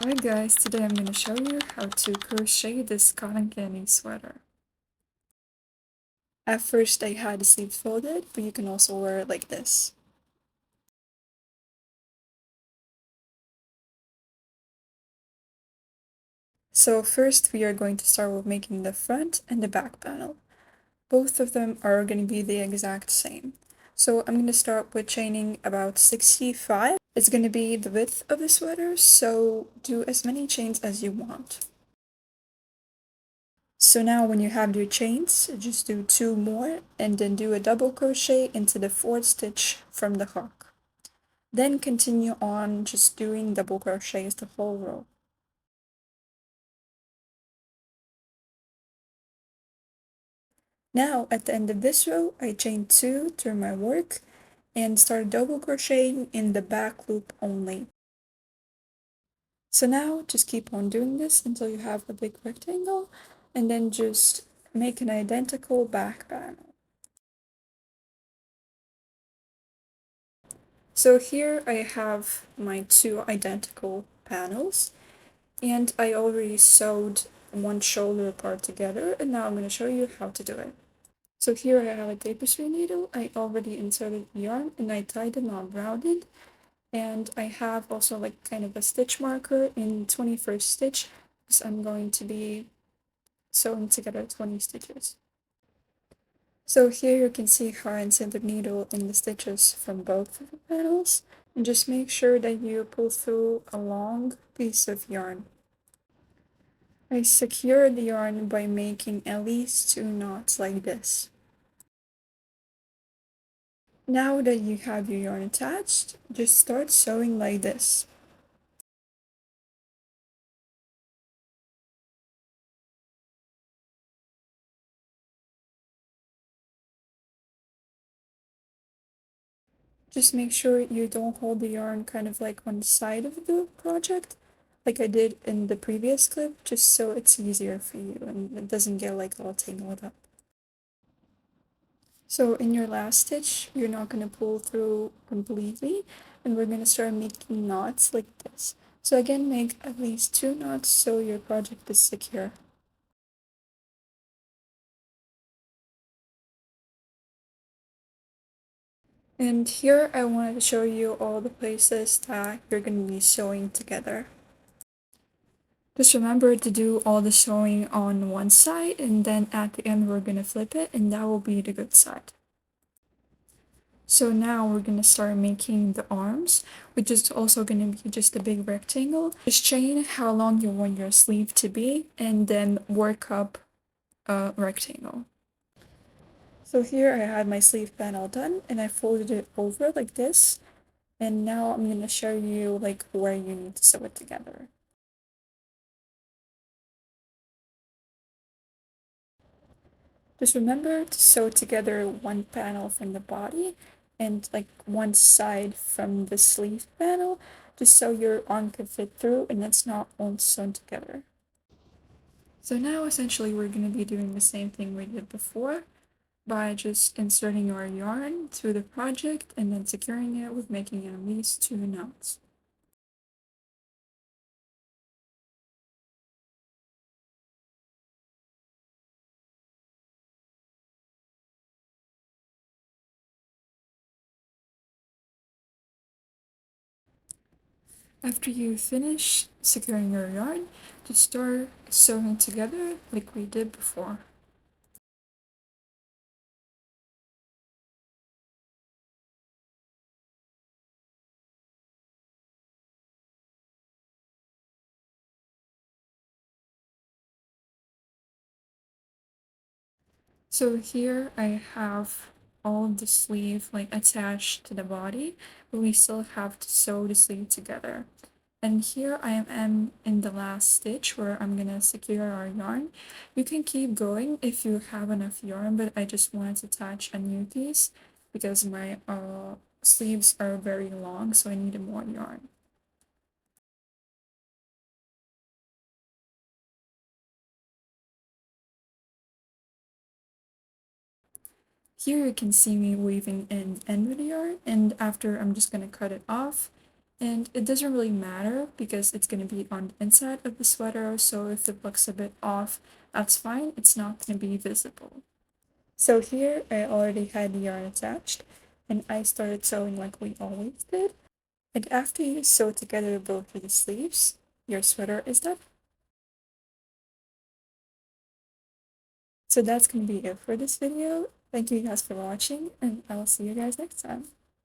Hi guys, today I'm going to show you how to crochet this cotton candy sweater. At first I had the sleeves folded, but you can also wear it like this. So first we are going to start with making the front and the back panel. Both of them are going to be the exact same. So I'm going to start with chaining about 65. It's going to be the width of the sweater, so do as many chains as you want. So now when you have your chains, just do 2 more and then do a double crochet into the 4th stitch from the hook. Then continue on just doing double crochets the whole row. Now at the end of this row, I chain 2 through my work and start double crocheting in the back loop only. So now just keep on doing this until you have a big rectangle and then just make an identical back panel. So here I have my 2 identical panels and I already sewed one shoulder part together and now I'm going to show you how to do it. So here I have a tapestry needle. I already inserted yarn and I tied the knot rounded, and I have also like kind of a stitch marker in 21st stitch because I'm going to be sewing together 20 stitches. So here you can see how I insert the needle in the stitches from both of the panels, and just make sure that you pull through a long piece of yarn. I secure the yarn by making at least 2 knots like this. Now that you have your yarn attached, just start sewing like this. Just make sure you don't hold the yarn kind of like on the side of the project, like I did in the previous clip, just so it's easier for you and it doesn't get like all tangled up. So in your last stitch, you're not going to pull through completely, and we're going to start making knots like this. So again, make at least 2 knots so your project is secure. And here I wanted to show you all the places that you're going to be sewing together. Just remember to do all the sewing on one side, and then at the end we're going to flip it, and that will be the good side. So now we're going to start making the arms, which is also going to be just a big rectangle. Just chain how long you want your sleeve to be, and then work up a rectangle. So here I had my sleeve panel done, and I folded it over like this. And now I'm going to show you like where you need to sew it together. Just remember to sew together one panel from the body and like one side from the sleeve panel, just so your arm can fit through and it's not all sewn together. So now essentially we're going to be doing the same thing we did before by just inserting our yarn through the project and then securing it with making at least 2 knots. After you finish securing your yarn, just start sewing together like we did before. So here I have all the sleeve like attached to the body, but we still have to sew the sleeve together. And here I am in the last stitch where I'm gonna secure our yarn. You can keep going if you have enough yarn, but I just wanted to attach a new piece because my sleeves are very long, so I needed more yarn. Here you can see me weaving in end of the yarn, and after I'm just gonna cut it off And it doesn't really matter because it's going to be on the inside of the sweater, so if it looks a bit off, that's fine, it's not going to be visible. So here I already had the yarn attached, and I started sewing like we always did. And after you sew together both of the sleeves, your sweater is done. So that's going to be it for this video. Thank you guys for watching, and I will see you guys next time.